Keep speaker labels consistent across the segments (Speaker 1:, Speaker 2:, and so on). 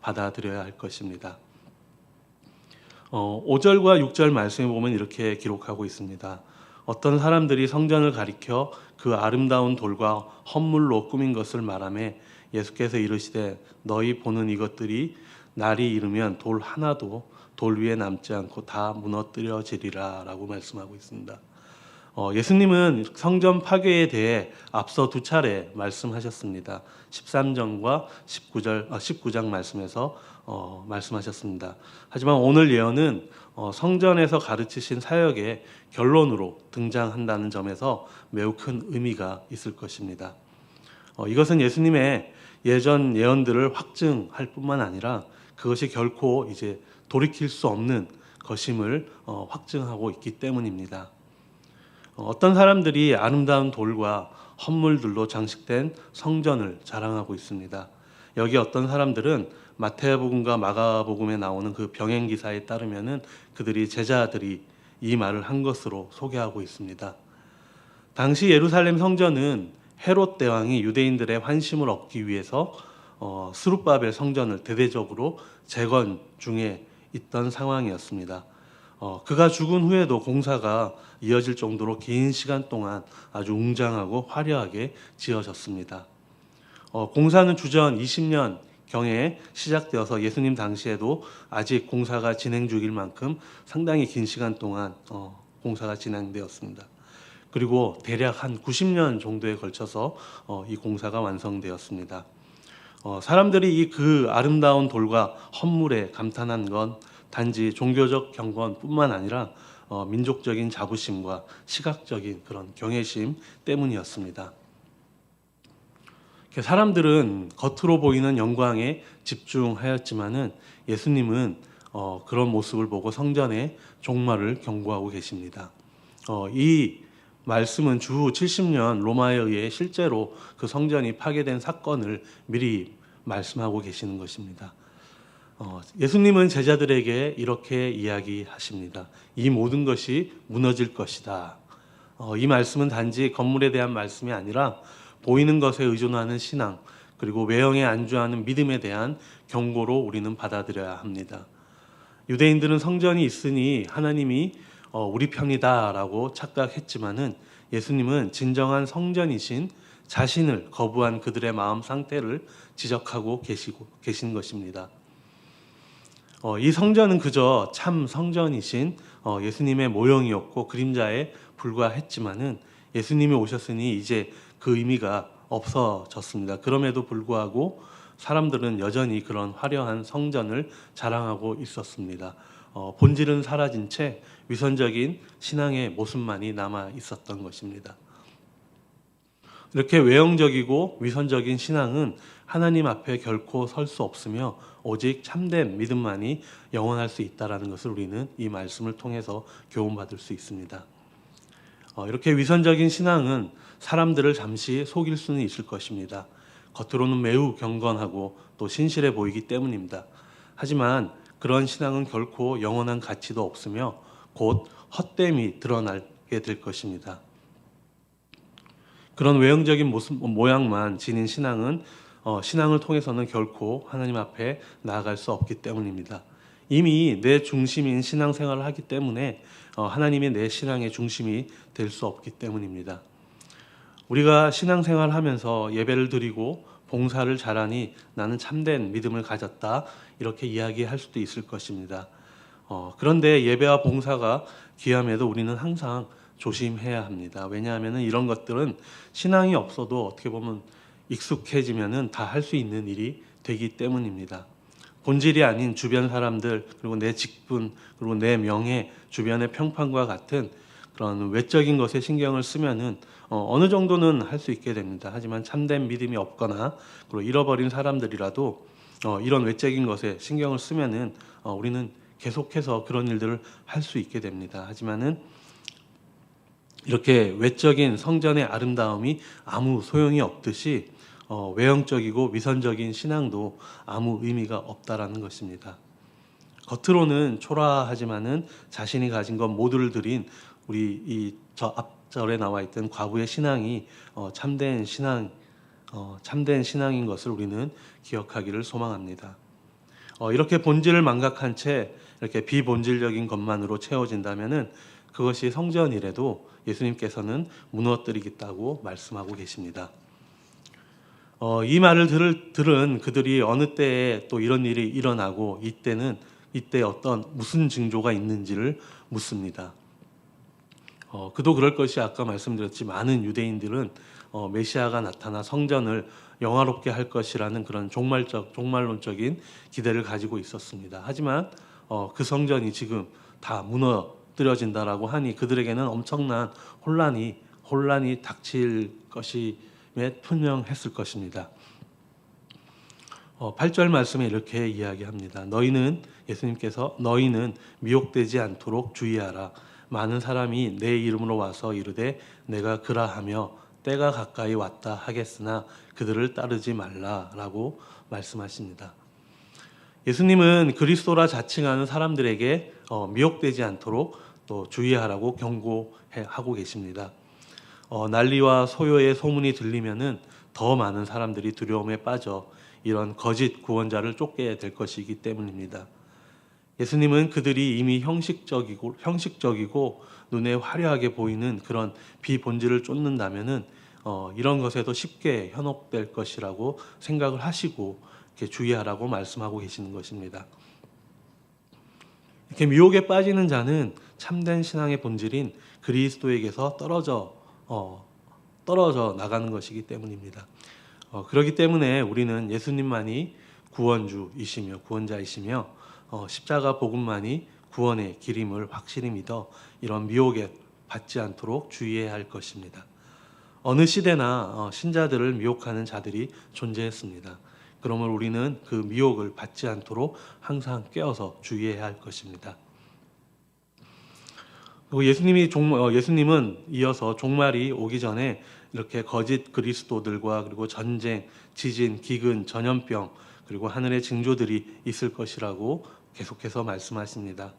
Speaker 1: 받아들여야 할 것입니다. 5절과 6절 말씀에 보면 이렇게 기록하고 있습니다. 어떤 사람들이 성전을 가리켜 그 아름다운 돌과 헌물로 꾸민 것을 말하며 예수께서 이르시되 너희 보는 이것들이 날이 이르면 돌 하나도 돌 위에 남지 않고 다 무너뜨려지리라 라고 말씀하고 있습니다. 예수님은 성전 파괴에 대해 앞서 두 차례 말씀하셨습니다. 13장과 19장 말씀에서 말씀하셨습니다. 하지만 오늘 예언은 성전에서 가르치신 사역의 결론으로 등장한다는 점에서 매우 큰 의미가 있을 것입니다. 이것은 예수님의 예전 예언들을 확증할 뿐만 아니라 그것이 결코 이제 돌이킬 수 없는 것임을 확증하고 있기 때문입니다. 어떤 사람들이 아름다운 돌과 헌물들로 장식된 성전을 자랑하고 있습니다. 여기 어떤 사람들은 마태복음과 마가복음에 나오는 그 병행 기사에 따르면은 그들이 제자들이 이 말을 한 것으로 소개하고 있습니다. 당시 예루살렘 성전은 헤롯 대왕이 유대인들의 환심을 얻기 위해서 스룹바벨 성전을 대대적으로 재건 중에 있던 상황이었습니다. 그가 죽은 후에도 공사가 이어질 정도로 긴 시간 동안 아주 웅장하고 화려하게 지어졌습니다. 공사는 주전 20년 경에 시작되어서 예수님 당시에도 아직 공사가 진행 중일 만큼 상당히 긴 시간 동안 공사가 진행되었습니다. 그리고 대략 한 90년 정도에 걸쳐서 이 공사가 완성되었습니다. 사람들이 그 아름다운 돌과 헌물에 감탄한 건 단지 종교적 경건뿐만 아니라 민족적인 자부심과 시각적인 그런 경외심 때문이었습니다. 사람들은 겉으로 보이는 영광에 집중하였지만은 예수님은 그런 모습을 보고 성전의 종말을 경고하고 계십니다. 이 말씀은 주 70년 로마에 의해 실제로 그 성전이 파괴된 사건을 미리 말씀하고 계시는 것입니다. 예수님은 제자들에게 이렇게 이야기하십니다. 이 모든 것이 무너질 것이다. 이 말씀은 단지 건물에 대한 말씀이 아니라 보이는 것에 의존하는 신앙, 그리고 외형에 안주하는 믿음에 대한 경고로 우리는 받아들여야 합니다. 유대인들은 성전이 있으니 하나님이 우리 편이다라고 착각했지만은 예수님은 진정한 성전이신 자신을 거부한 그들의 마음 상태를 지적하고 계신 것입니다. 이 성전은 그저 참 성전이신 예수님의 모형이었고 그림자에 불과했지만은 예수님이 오셨으니 이제 그 의미가 없어졌습니다. 그럼에도 불구하고 사람들은 여전히 그런 화려한 성전을 자랑하고 있었습니다. 본질은 사라진 채 위선적인 신앙의 모습만이 남아 있었던 것입니다. 이렇게 외형적이고 위선적인 신앙은 하나님 앞에 결코 설 수 없으며 오직 참된 믿음만이 영원할 수 있다는 것을 우리는 이 말씀을 통해서 교훈받을 수 있습니다. 이렇게 위선적인 신앙은 사람들을 잠시 속일 수는 있을 것입니다. 겉으로는 매우 경건하고 또 신실해 보이기 때문입니다. 하지만 그런 신앙은 결코 영원한 가치도 없으며 곧 헛됨이 드러나게 될 것입니다. 그런 외형적인 모양만 지닌 신앙은 신앙을 통해서는 결코 하나님 앞에 나아갈 수 없기 때문입니다. 이미 내 중심인 신앙생활을 하기 때문에 하나님이 내 신앙의 중심이 될 수 없기 때문입니다. 우리가 신앙생활을 하면서 예배를 드리고 봉사를 잘하니 나는 참된 믿음을 가졌다 이렇게 이야기할 수도 있을 것입니다. 그런데 예배와 봉사가 귀함에도 우리는 항상 조심해야 합니다. 왜냐하면 이런 것들은 신앙이 없어도 어떻게 보면 익숙해지면 다 할 수 있는 일이 되기 때문입니다. 본질이 아닌 주변 사람들 그리고 내 직분 그리고 내 명예 주변의 평판과 같은 그런 외적인 것에 신경을 쓰면은 어느 정도는 할 수 있게 됩니다. 하지만 참된 믿음이 없거나 그리고 잃어버린 사람들이라도 이런 외적인 것에 신경을 쓰면은 우리는 계속해서 그런 일들을 할 수 있게 됩니다. 하지만은 이렇게 외적인 성전의 아름다움이 아무 소용이 없듯이 외형적이고 위선적인 신앙도 아무 의미가 없다라는 것입니다. 겉으로는 초라하지만은 자신이 가진 것 모두를 드린 우리 저 앞절에 나와 있던 과부의 신앙이 참된 신앙인 것을 우리는 기억하기를 소망합니다. 이렇게 본질을 망각한 채 이렇게 비본질적인 것만으로 채워진다면은 그것이 성전이라도 예수님께서는 무너뜨리겠다고 말씀하고 계십니다. 이 말을 들은 그들이 어느 때에 또 이런 일이 일어나고 이때 어떤 무슨 징조가 있는지를 묻습니다. 그도 그럴 것이 아까 말씀드렸지 많은 유대인들은 메시아가 나타나 성전을 영화롭게 할 것이라는 그런 종말론적인 기대를 가지고 있었습니다. 하지만 그 성전이 지금 다 무너뜨려진다라고 하니 그들에게는 엄청난 혼란이 닥칠 것임에 투명했을 것입니다. 8절 말씀에 이렇게 이야기합니다. 예수님께서 너희는 미혹되지 않도록 주의하라. 많은 사람이 내 이름으로 와서 이르되 내가 그라하며 때가 가까이 왔다 하겠으나 그들을 따르지 말라라고 말씀하십니다. 예수님은 그리스도라 자칭하는 사람들에게 미혹되지 않도록 또 주의하라고 경고하고 계십니다. 난리와 소요의 소문이 들리면은 더 많은 사람들이 두려움에 빠져 이런 거짓 구원자를 쫓게 될 것이기 때문입니다. 예수님은 그들이 이미 형식적이고 눈에 화려하게 보이는 그런 비본질을 쫓는다면은 이런 것에도 쉽게 현혹될 것이라고 생각을 하시고 이렇게 주의하라고 말씀하고 계시는 것입니다. 이렇게 미혹에 빠지는 자는 참된 신앙의 본질인 그리스도에게서 떨어져 나가는 것이기 때문입니다. 그렇기 때문에 우리는 예수님만이 구원자이시며 십자가 복음만이 구원의 길임을 확실히 믿어 이런 미혹에 받지 않도록 주의해야 할 것입니다. 어느 시대나 신자들을 미혹하는 자들이 존재했습니다. 그러므로 우리는 그 미혹을 받지 않도록 항상 깨어서 주의해야 할 것입니다. 그리고 예수님은 이어서 종말이 오기 전에 이렇게 거짓 그리스도들과 그리고 전쟁, 지진, 기근, 전염병 그리고 하늘의 징조들이 있을 것이라고 계속해서 말씀하십니다.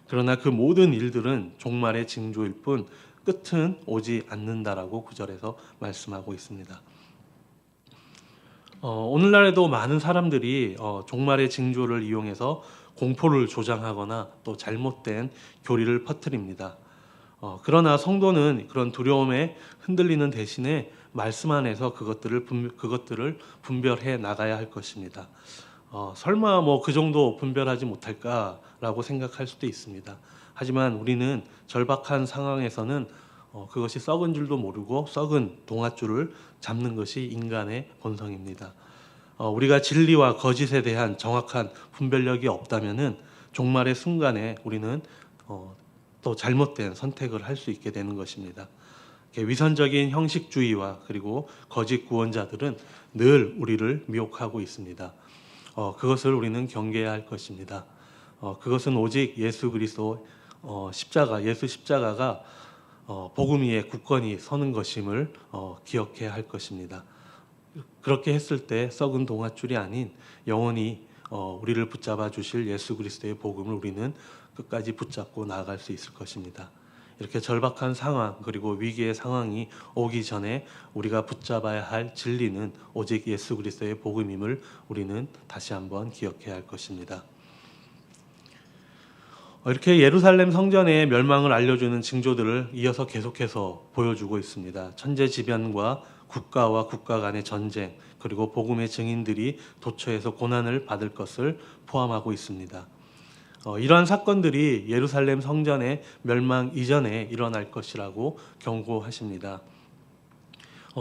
Speaker 1: 그러나 그 모든 일들은 종말의 징조일 뿐 끝은 오지 않는다라고 9절에서 말씀하고 있습니다. 오늘날에도 많은 사람들이 종말의 징조를 이용해서 공포를 조장하거나 또 잘못된 교리를 퍼뜨립니다. 그러나 성도는 그런 두려움에 흔들리는 대신에 말씀 안에서 그것들을 분별해 나가야 할 것입니다. 설마 그 정도 분별하지 못할까라고 생각할 수도 있습니다. 하지만 우리는 절박한 상황에서는 그것이 썩은 줄도 모르고 썩은 동아줄을 잡는 것이 인간의 본성입니다. 우리가 진리와 거짓에 대한 정확한 분별력이 없다면은 종말의 순간에 우리는 또 잘못된 선택을 할 수 있게 되는 것입니다. 위선적인 형식주의와 그리고 거짓 구원자들은 늘 우리를 미혹하고 있습니다. 그것을 우리는 경계해야 할 것입니다. 그것은 오직 예수 그리스도 예수 십자가가 복음 위에 굳건히 서는 것임을 기억해야 할 것입니다. 그렇게 했을 때 썩은 동아줄이 아닌 영원히 우리를 붙잡아 주실 예수 그리스도의 복음을 우리는 끝까지 붙잡고 나아갈 수 있을 것입니다. 이렇게 절박한 상황 그리고 위기의 상황이 오기 전에 우리가 붙잡아야 할 진리는 오직 예수 그리스도의 복음임을 우리는 다시 한번 기억해야 할 것입니다. 이렇게 예루살렘 성전의 멸망을 알려주는 징조들을 이어서 계속해서 보여주고 있습니다. 천재지변과 국가와 국가 간의 전쟁 그리고 복음의 증인들이 도처에서 고난을 받을 것을 포함하고 있습니다. 이러한 사건들이 예루살렘 성전의 멸망 이전에 일어날 것이라고 경고하십니다.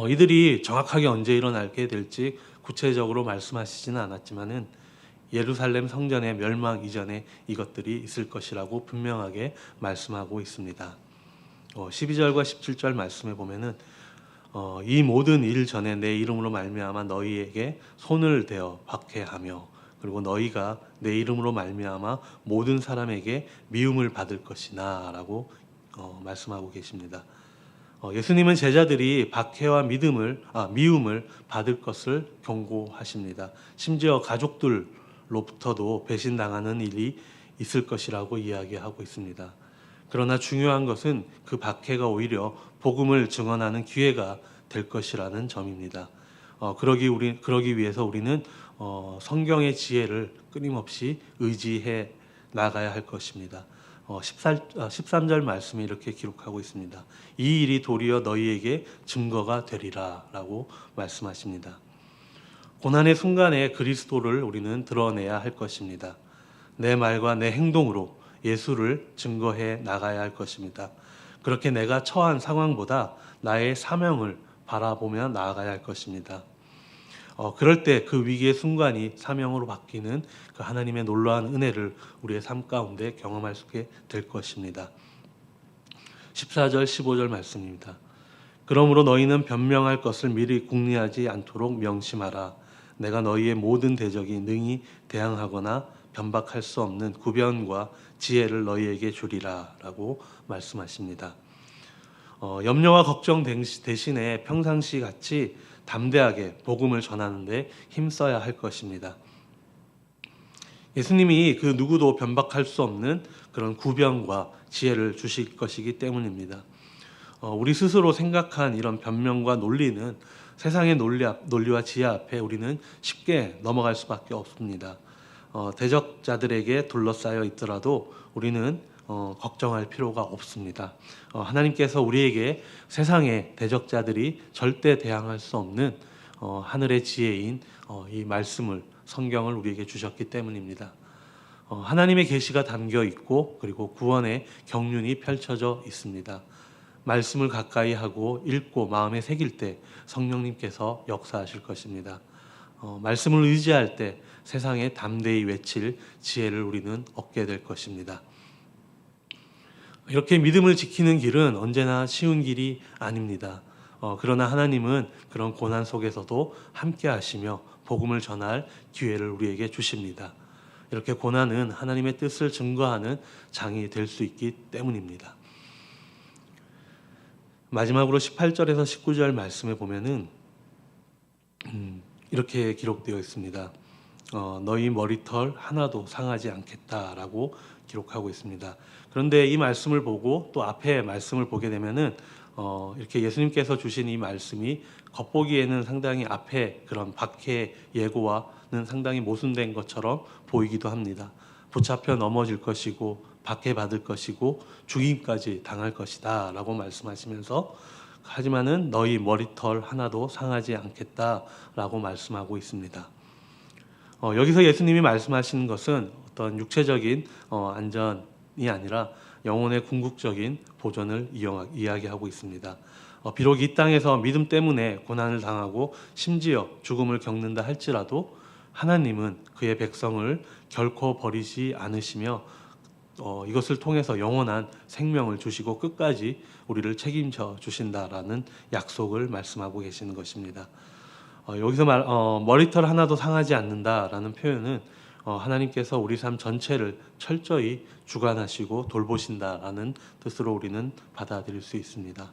Speaker 1: 이들이 정확하게 언제 일어나게 될지 구체적으로 말씀하시지는 않았지만은 예루살렘 성전의 멸망 이전에 이것들이 있을 것이라고 분명하게 말씀하고 있습니다. 12절과 17절 말씀에 보면은 이 모든 일 전에 내 이름으로 말미암아 너희에게 손을 대어 박해하며 그리고 너희가 내 이름으로 말미암아 모든 사람에게 미움을 받을 것이나라고 말씀하고 계십니다. 예수님은 제자들이 박해와 미움을 받을 것을 경고하십니다. 심지어 가족들로부터도 배신당하는 일이 있을 것이라고 이야기하고 있습니다. 그러나 중요한 것은 그 박해가 오히려 복음을 증언하는 기회가 될 것이라는 점입니다. 그러기 위해서 우리는 성경의 지혜를 끊임없이 의지해 나가야 할 것입니다. 13절 말씀에 이렇게 기록하고 있습니다. 이 일이 도리어 너희에게 증거가 되리라 라고 말씀하십니다. 고난의 순간에 그리스도를 우리는 드러내야 할 것입니다. 내 말과 내 행동으로 예수를 증거해 나가야 할 것입니다. 그렇게 내가 처한 상황보다 나의 사명을 바라보며 나아가야 할 것입니다. 그럴 때 그 위기의 순간이 사명으로 바뀌는 그 하나님의 놀라운 은혜를 우리의 삶 가운데 경험할 수 있게 될 것입니다. 14절 15절 말씀입니다. 그러므로 너희는 변명할 것을 미리 궁리하지 않도록 명심하라. 내가 너희의 모든 대적이 능히 대항하거나 변박할 수 없는 구변과 지혜를 너희에게 주리라 라고 말씀하십니다. 염려와 걱정 대신에 평상시 같이 담대하게 복음을 전하는데 힘써야 할 것입니다. 예수님이 그 누구도 변박할 수 없는 그런 구변과 지혜를 주실 것이기 때문입니다. 우리 스스로 생각한 이런 변명과 논리는 세상의 논리와 지혜 앞에 우리는 쉽게 넘어갈 수밖에 없습니다. 대적자들에게 둘러싸여 있더라도 우리는 걱정할 필요가 없습니다. 하나님께서 우리에게 세상의 대적자들이 절대 대항할 수 없는 하늘의 지혜인 이 말씀을 성경을 우리에게 주셨기 때문입니다. 하나님의 계시가 담겨 있고 그리고 구원의 경륜이 펼쳐져 있습니다. 말씀을 가까이 하고 읽고 마음에 새길 때 성령님께서 역사하실 것입니다. 말씀을 의지할 때 세상에 담대히 외칠 지혜를 우리는 얻게 될 것입니다. 이렇게 믿음을 지키는 길은 언제나 쉬운 길이 아닙니다. 그러나 하나님은 그런 고난 속에서도 함께 하시며 복음을 전할 기회를 우리에게 주십니다. 이렇게 고난은 하나님의 뜻을 증거하는 장이 될 수 있기 때문입니다. 마지막으로 18절에서 19절 말씀에 보면은 이렇게 기록되어 있습니다. 너희 머리털 하나도 상하지 않겠다라고 기록하고 있습니다. 그런데 이 말씀을 보고 또 앞에 말씀을 보게 되면은 이렇게 예수님께서 주신 이 말씀이 겉보기에는 상당히 앞에 그런 박해 예고와는 상당히 모순된 것처럼 보이기도 합니다. 붙잡혀 넘어질 것이고 박해받을 것이고 죽임까지 당할 것이다 라고 말씀하시면서 하지만은 너희 머리털 하나도 상하지 않겠다라고 말씀하고 있습니다. 여기서 예수님이 말씀하시는 것은 어떤 육체적인 안전이 아니라 영혼의 궁극적인 보존을 이야기하고 있습니다. 비록 이 땅에서 믿음 때문에 고난을 당하고 심지어 죽음을 겪는다 할지라도 하나님은 그의 백성을 결코 버리지 않으시며 이것을 통해서 영원한 생명을 주시고 끝까지 우리를 책임져 주신다라는 약속을 말씀하고 계시는 것입니다. 여기서 머리털 하나도 상하지 않는다라는 표현은 하나님께서 우리 삶 전체를 철저히 주관하시고 돌보신다라는 뜻으로 우리는 받아들일 수 있습니다.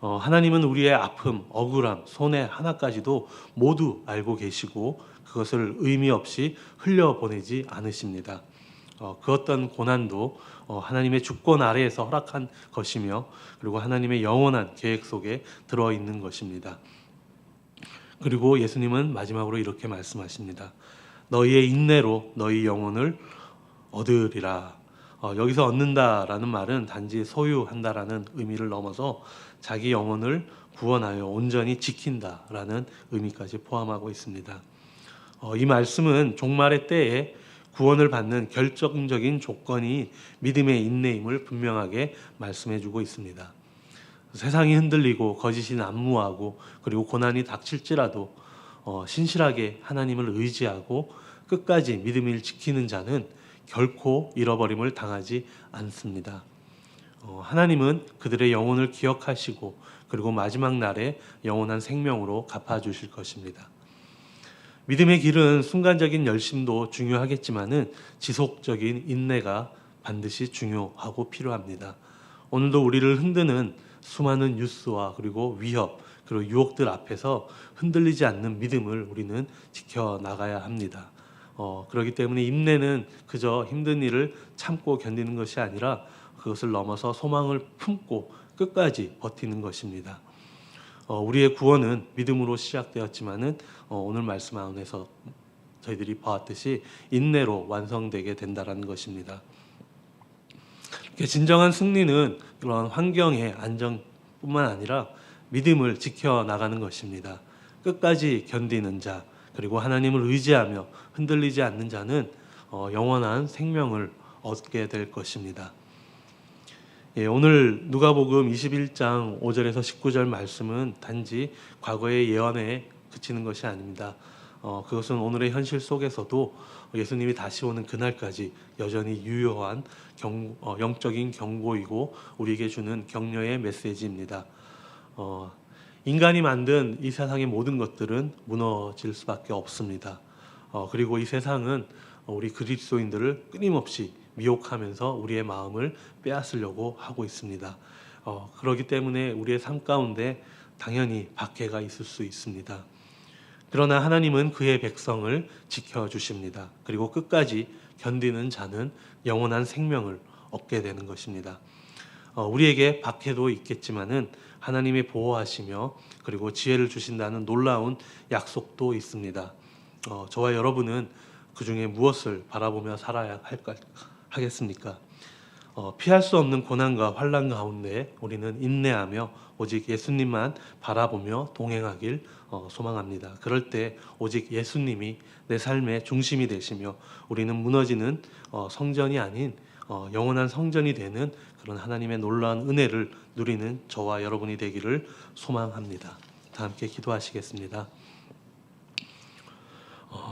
Speaker 1: 하나님은 우리의 아픔, 억울함, 손해 하나까지도 모두 알고 계시고 그것을 의미 없이 흘려보내지 않으십니다. 그 어떤 고난도 하나님의 주권 아래에서 허락한 것이며 그리고 하나님의 영원한 계획 속에 들어있는 것입니다. 그리고 예수님은 마지막으로 이렇게 말씀하십니다. 너희의 인내로 너희 영혼을 얻으리라. 여기서 얻는다라는 말은 단지 소유한다라는 의미를 넘어서 자기 영혼을 구원하여 온전히 지킨다라는 의미까지 포함하고 있습니다. 이 말씀은 종말의 때에 구원을 받는 결정적인 조건이 믿음의 인내임을 분명하게 말씀해주고 있습니다. 세상이 흔들리고 거짓이 난무하고 그리고 고난이 닥칠지라도 신실하게 하나님을 의지하고 끝까지 믿음을 지키는 자는 결코 잃어버림을 당하지 않습니다. 하나님은 그들의 영혼을 기억하시고 그리고 마지막 날에 영원한 생명으로 갚아주실 것입니다. 믿음의 길은 순간적인 열심도 중요하겠지만은 지속적인 인내가 반드시 중요하고 필요합니다. 오늘도 우리를 흔드는 수많은 뉴스와 그리고 위협 그리고 유혹들 앞에서 흔들리지 않는 믿음을 우리는 지켜나가야 합니다. 그렇기 때문에 인내는 그저 힘든 일을 참고 견디는 것이 아니라 그것을 넘어서 소망을 품고 끝까지 버티는 것입니다. 우리의 구원은 믿음으로 시작되었지만은 오늘 말씀 안에서 저희들이 보았듯이 인내로 완성되게 된다라는 것입니다. 진정한 승리는 그런 환경의 안정뿐만 아니라 믿음을 지켜나가는 것입니다. 끝까지 견디는 자, 그리고 하나님을 의지하며 흔들리지 않는 자는 영원한 생명을 얻게 될 것입니다. 오늘 누가복음 21장 5절에서 19절 말씀은 단지 과거의 예언에 그치는 것이 아닙니다. 그것은 오늘의 현실 속에서도 예수님이 다시 오는 그날까지 여전히 유효한 영적인 경고이고 우리에게 주는 격려의 메시지입니다. 인간이 만든 이 세상의 모든 것들은 무너질 수밖에 없습니다. 그리고 이 세상은 우리 그리스도인들을 끊임없이 미혹하면서 우리의 마음을 빼앗으려고 하고 있습니다. 그렇기 때문에 우리의 삶 가운데 당연히 박해가 있을 수 있습니다. 그러나 하나님은 그의 백성을 지켜주십니다. 그리고 끝까지 견디는 자는 영원한 생명을 얻게 되는 것입니다. 우리에게 박해도 있겠지만은 하나님이 보호하시며 그리고 지혜를 주신다는 놀라운 약속도 있습니다. 저와 여러분은 그 중에 무엇을 바라보며 살아야 하겠습니까? 피할 수 없는 고난과 환난 가운데 우리는 인내하며 오직 예수님만 바라보며 동행하길 소망합니다. 그럴 때 오직 예수님이 내 삶의 중심이 되시며 우리는 무너지는 성전이 아닌 영원한 성전이 되는 그런 하나님의 놀라운 은혜를 누리는 저와 여러분이 되기를 소망합니다. 다 함께 기도하시겠습니다.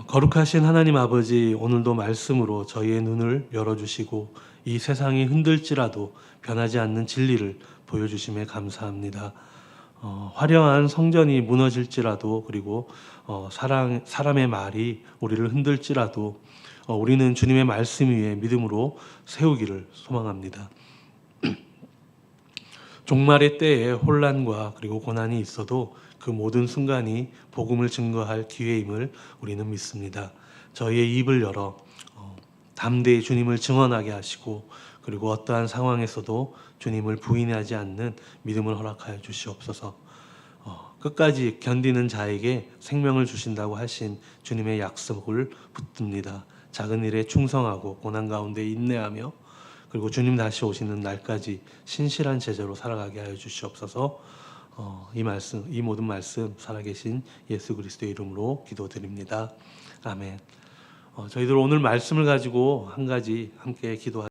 Speaker 1: 거룩하신 하나님 아버지, 오늘도 말씀으로 저희의 눈을 열어주시고 이 세상이 흔들지라도 변하지 않는 진리를 보여주심에 감사합니다. 화려한 성전이 무너질지라도 그리고 사람의 말이 우리를 흔들지라도 우리는 주님의 말씀 위에 믿음으로 세우기를 소망합니다. 종말의 때에 혼란과 그리고 고난이 있어도 그 모든 순간이 복음을 증거할 기회임을 우리는 믿습니다. 저희의 입을 열어 담대히 주님을 증언하게 하시고 그리고 어떠한 상황에서도 주님을 부인하지 않는 믿음을 허락하여 주시옵소서. 끝까지 견디는 자에게 생명을 주신다고 하신 주님의 약속을 붙듭니다. 작은 일에 충성하고 고난 가운데 인내하며 그리고 주님 다시 오시는 날까지 신실한 제자로 살아가게 하여 주시옵소서. 이 모든 말씀 살아계신 예수 그리스도의 이름으로 기도드립니다. 아멘. 저희들 오늘 말씀을 가지고 한 가지 함께 기도하겠습니다.